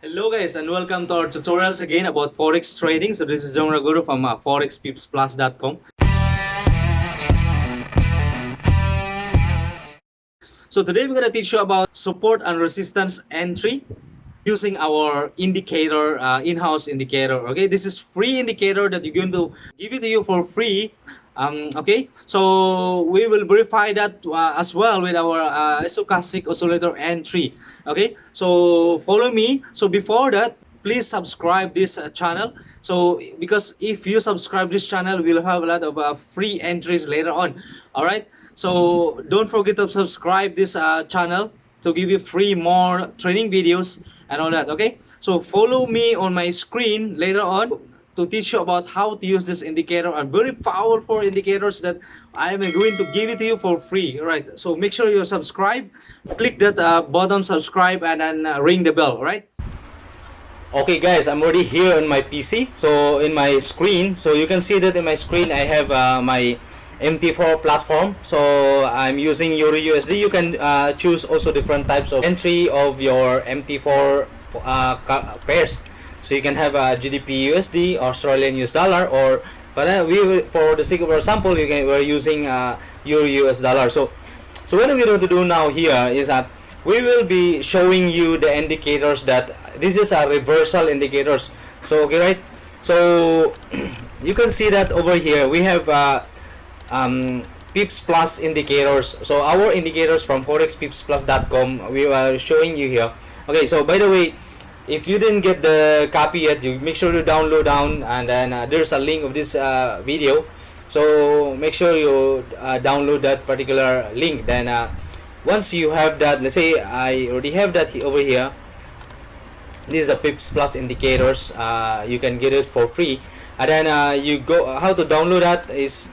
Hello guys and welcome to our tutorials again about Forex trading. So this is Jong Raguru from FXPrimus.com. So today we're going to teach you about support and resistance entry using our indicator, in-house indicator. Okay, this is free indicator that you're going to give it to you for free. Okay, so we will verify that as well with our Stochastic Oscillator Entry. Okay, so follow me. So before that, please subscribe this channel. So because if you subscribe this channel, we'll have a lot of free entries later on. All right, so don't forget to subscribe this channel to give you free more training videos and all that. Okay, so follow me on my screen later on to teach you about how to use this indicator and very powerful indicators that I am going to give it to you for free. All right, so make sure you subscribe, click that button subscribe, and then ring the bell. All right. Okay guys, I'm already here on my PC. So in my screen, so you can see that in my screen I have my MT4 platform. So I'm using Euro USD. You can choose also different types of entry of your MT4 pairs. So you can have a GDP USD, Australian US dollar, or but for the sake of our sample, we're using Euro US dollar. So what we're going to do now here is that we will be showing you the indicators that this is a reversal indicators. So okay, right? So you can see that over here we have pips plus indicators. So our indicators from forexpipsplus.com we are showing you here. Okay, so by the way, if you didn't get the copy yet, you make sure to download down, and then there's a link of this video. So make sure you download that particular link. Then once you have that, let's say I already have that over here. This is the pips plus indicators. You can get it for free, and then you go. How to download that is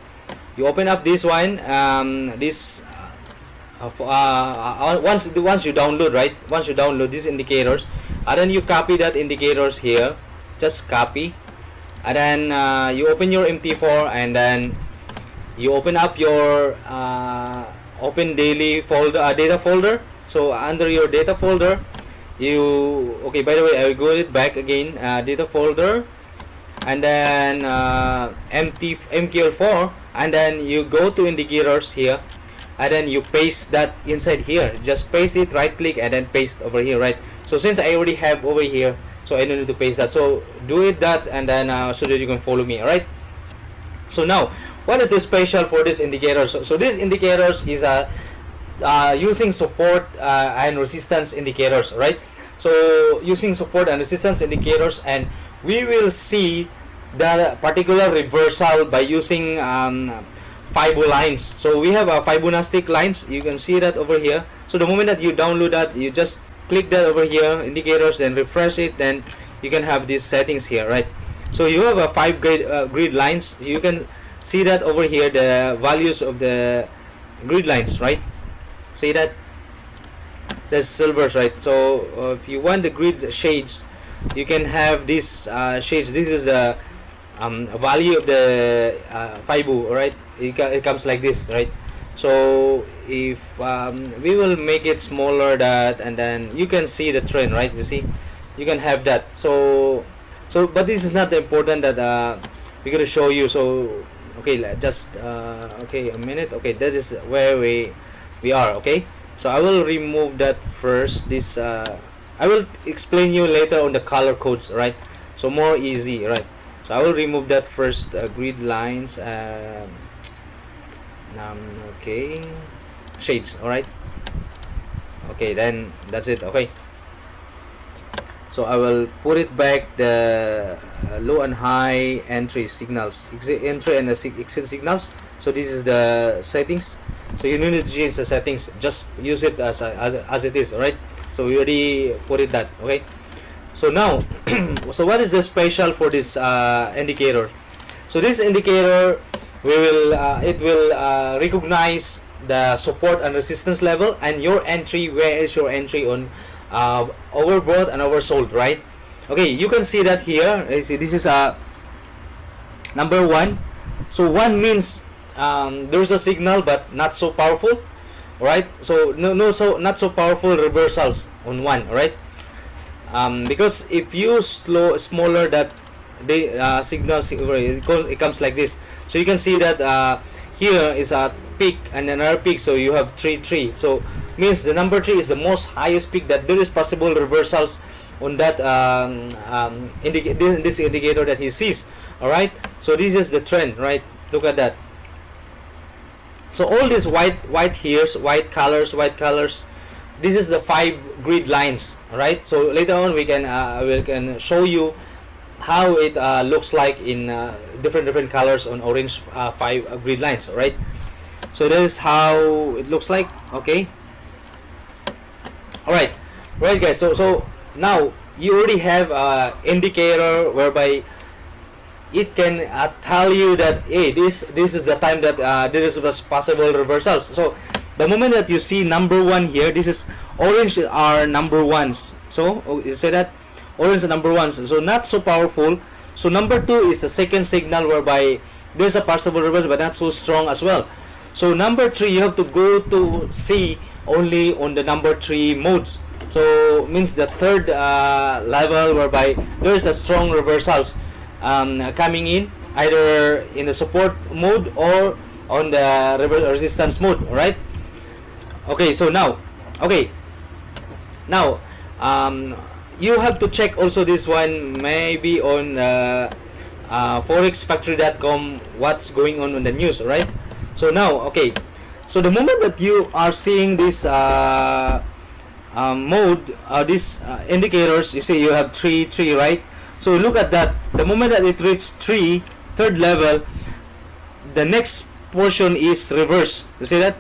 you open up this one. Once you download, right? Once you download these indicators, and then you copy that indicators here. Just copy, and then you open your MT4, and then you open up your open daily folder, data folder. So under your data folder, okay, by the way, I will go it back again, data folder, and then MQL4, and then you go to indicators here, and then you paste that inside here. Just paste it, right click, and then paste over here, right? So since I already have over here, so I don't need to paste that. So do it that, and then so that you can follow me. All right, so now what is the special for this indicator? So this indicators is using support and resistance indicators, right? So using support and resistance indicators, and we will see the particular reversal by using Fibo lines. So we have a Fibonacci lines. You can see that over here. So the moment that you download that, you just click that over here, indicators, then refresh it, then you can have these settings here, right? So you have a 5 grid lines. You can see that over here, the values of the grid lines, right? See that? There's silvers, right? So if you want the grid shades, you can have these shades. This is the value of the Fibo, right? It comes like this, right? So if we will make it smaller, that, and then you can see the trend, right? You see, you can have that. So but this is not the important that we're gonna show you. So okay, just okay, a minute. Okay, that is where we are. Okay, so I will remove that first. This I will explain you later on the color codes, right? So more easy, right? So I will remove that first, grid lines. Okay, shades. All right. Okay, then that's it. Okay. So I will put it back, the low and high entry signals, entry and exit signals. So this is the settings. So you don't need to change the settings. Just use it as it is. All right. So we already put it that. Okay. So now, so what is the special for this indicator? So this indicator, it will recognize the support and resistance level, and your entry. Where is your entry on overbought and oversold, right? Okay, you can see that here. See, this is number 1. So 1 means there's a signal but not so powerful, right? So not so powerful reversals on 1, right? because if you smaller that the signals, it comes like this. So you can see that here is a peak and another peak, so you have 3 so means the number 3 is the most highest peak, that there is possible reversals on that this indicator that he sees. All right, so this is the trend, right? Look at that. So all these white hairs, white colors, this is the 5 grid lines. All right, so later on we can show you how it looks like in different colors on orange 5 grid lines. All right, so this is how it looks like. Okay, all right, guys, so now you already have indicator whereby it can tell you that, hey, this is the time that there is possible reversals. So the moment that you see number 1 here, this is orange are number 1s. So you say that orange are number 1s, so not so powerful. So number 2 is the second signal whereby there's a possible reversal but not so strong as well. So number 3, you have to go to see only on the number 3 modes. So means the third level whereby there is a strong reversals coming in, either in the support mode or on the resistance mode. All right, okay, so now you have to check also this one, maybe on ForexFactory.com, what's going on the news. All right, so now, okay, so the moment that you are seeing this mode, these indicators, you see you have 3, right? So look at that. The moment that it reaches 3, third level, the next portion is reverse. You see that?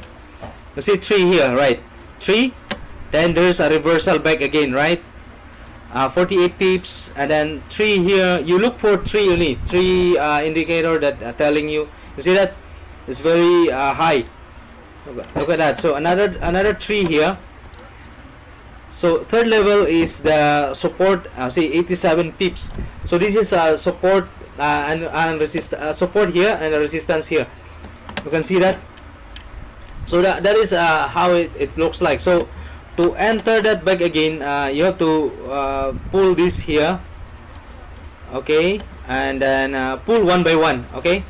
You see 3 here, right? 3, then there's a reversal back again, right? 48 pips, and then 3 here. You look for 3 only. 3 indicator that telling you. You see that? It's very high. Look at that. So another 3 here. So third level is the support, say 87 pips. So this is support and support here and resistance here. You can see that. So that is how it looks like. So to enter that back again, you have to pull this here, okay, and then pull one by one. Okay,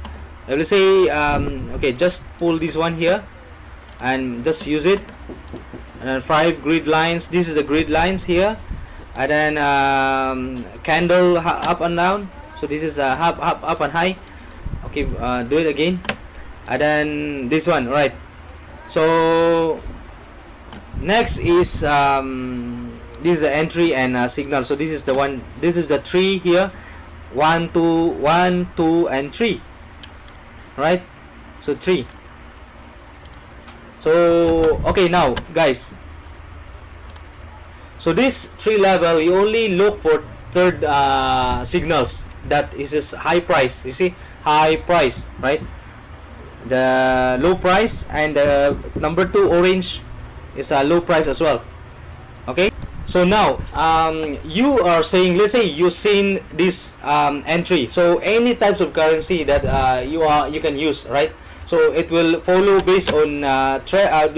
I will say okay, just pull this one here and just use it. And then 5 grid lines. This is the grid lines here, and then candle up and down. So this is up and high. Okay, do it again, and then this one, right? So next is this is the entry and signal. So this is the one. This is the 3 here. 1, 2, 1, 2, and 3. Right? So 3. So okay, now guys, so this 3 level, you only look for third signals that is this high price. You see, high price, right? The low price, and the number 2 orange is a low price as well. Okay, so now you are saying, let's say you seen this entry, so any types of currency that you can use, right? So it will follow based on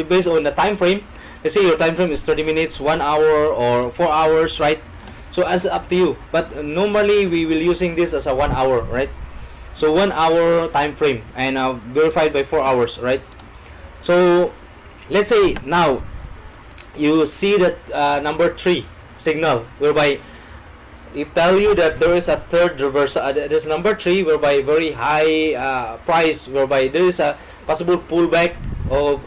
based on the time frame. Let's say your time frame is 30 minutes, 1 hour, or 4 hours, right? So as up to you. But normally we will using this as a 1 hour, right? So 1 hour time frame, and verified by 4 hours, right? So let's say now you see that number 3 signal, whereby it tell you that there is a third reversal. There's number 3 whereby very high price, whereby there is a possible pullback of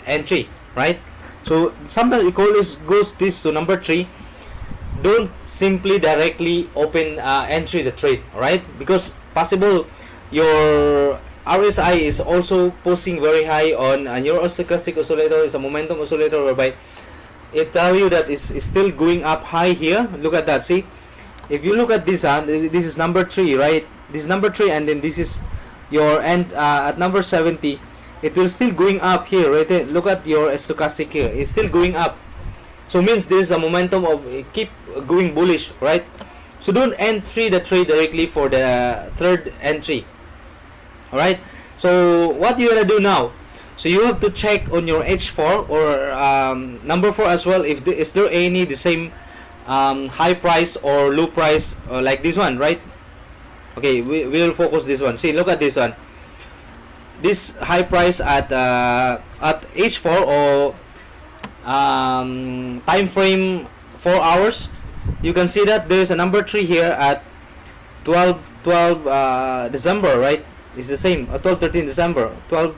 entry, right? So sometimes it always goes this to number 3. Don't simply directly open entry the trade, right? Because possible your RSI is also posting very high on, and your stochastic oscillator is a momentum oscillator, whereby it tell you that it's still going up high here. Look at that. See, if you look at this, this is number 3, right? This is number 3, and then this is your end at number 70. It will still going up here, right? Look at your stochastic here. It's still going up. So means there's a momentum of keep going bullish, right? So don't entry the trade directly for the third entry. All right. So what you gonna do now? So you have to check on your H4 or number 4 as well, if is there any the same high price or low price, like this one, right? Okay, we will focus this one. See, look at this one. This high price at H4 or time frame 4 hours. You can see that there is a number 3 here at 12 December, right? It's the same, 12-13 December, 12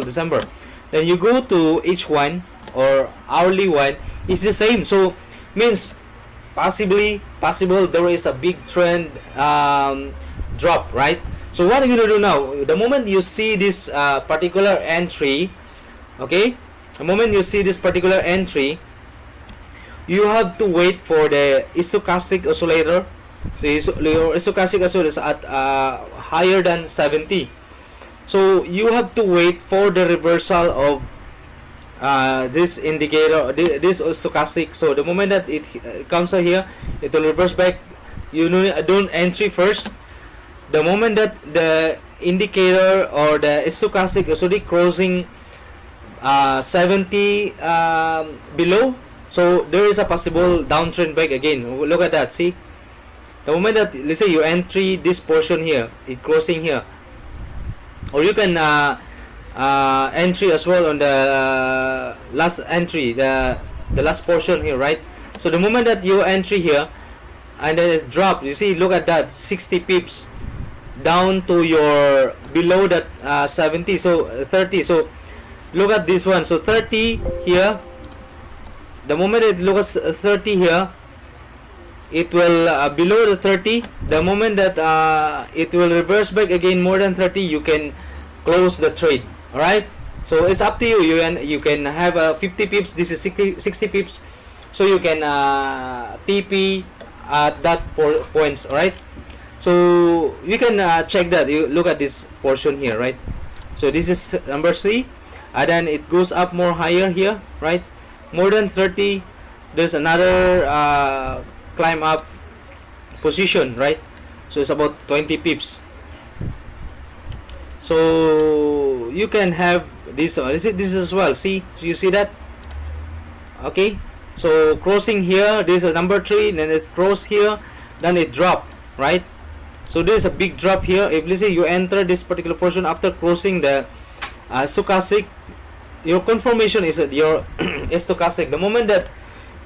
December. Then you go to H1 or hourly one, it's the same. So means possible there is a big trend drop, right? So what are you gonna do now? The moment you see this particular entry, okay, the moment you see this particular entry, you have to wait for the stochastic oscillator. So your stochastic oscillator is at higher than 70. So you have to wait for the reversal of this indicator, this stochastic. So the moment that it comes out here, it will reverse back. You don't entry first. The moment that the indicator or the stochastic is already crossing 70 below, so there is a possible downtrend back again. Look at that. See, the moment that, let's say, you entry this portion here, it crossing here, or you can entry as well on the last entry, the last portion here, right? So the moment that you entry here and then it drop, you see, look at that, 60 pips down to your below that 70, so 30. So look at this one. So 30 here, the moment it looks 30 here, it will below the 30. The moment that it will reverse back again more than 30, you can close the trade. All right, so it's up to you. You can have 50 pips. This is 60 pips, so you can TP at that points. All right, so you can check that. You look at this portion here, right? So this is number 3, and then it goes up more higher here, right? More than 30. There's another climb up position, right? So it's about 20 pips. So you can have this as well. See, so you see that? Okay, so crossing here, this is number 3, then it cross here, then it drop, right? So there is a big drop here. If, let's say, you enter this particular portion after crossing the stochastic, your confirmation is that your stochastic. The moment that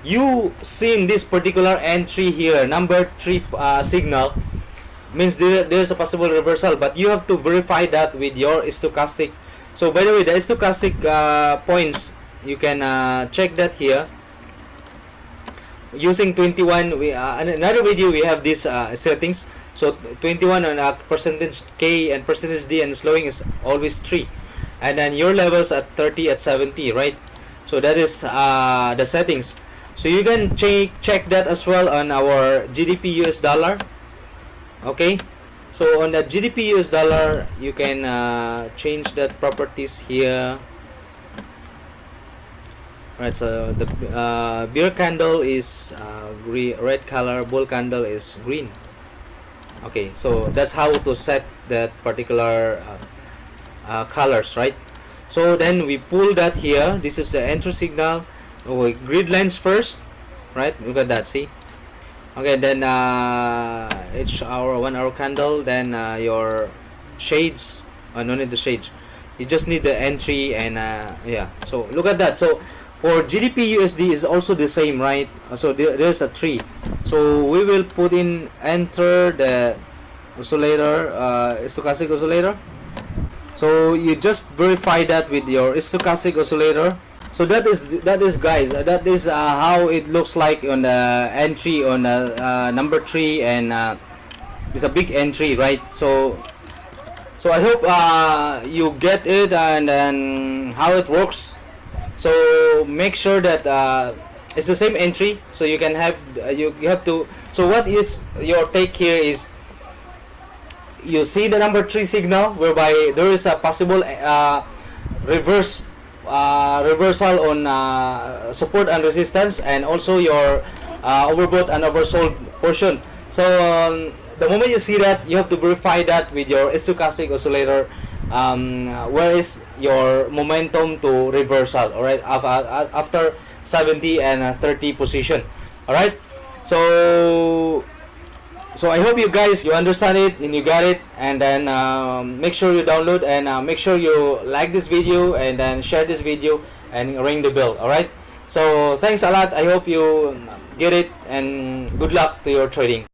you seen this particular entry here, number 3 signal, means there's a possible reversal, but you have to verify that with your stochastic. So by the way, the stochastic points, you can check that here using 21. We another video we have these settings. So 21 on percentage K and percentage D, and slowing is always 3, and then your levels at 30, at 70, right? So that is the settings. So you can check that as well on our GDP US dollar. Okay, so on the GDP US dollar, you can change that properties here. Right, so the bear candle is red color, bull candle is green. Okay, so that's how to set that particular colors, right? So then we pull that here. This is the entry signal. We grid lines first, right? Look at that, see? Okay, then each hour, 1 hour candle, then your shades. No need the shades, you just need the entry, and yeah, so look at that. So for GDP USD is also the same, right? So there's a 3, so we will put in, enter the oscillator, stochastic oscillator. So you just verify that with your stochastic oscillator. So that is guys, that is how it looks like on the entry on the number 3, and it's a big entry, right? So I hope you get it, and then how it works. So make sure that it's the same entry, so you can have you have to. So what is your take here is, you see the number 3 signal, whereby there is a possible reversal on support and resistance, and also your overbought and oversold portion. So the moment you see that, you have to verify that with your stochastic oscillator. Where is your momentum to reversal? All right, after 70 and 30 position. Alright, so I hope you guys you understand it and you got it, and then make sure you download and make sure you like this video and then share this video and ring the bell. Alright, so thanks a lot. I hope you get it, and good luck to your trading.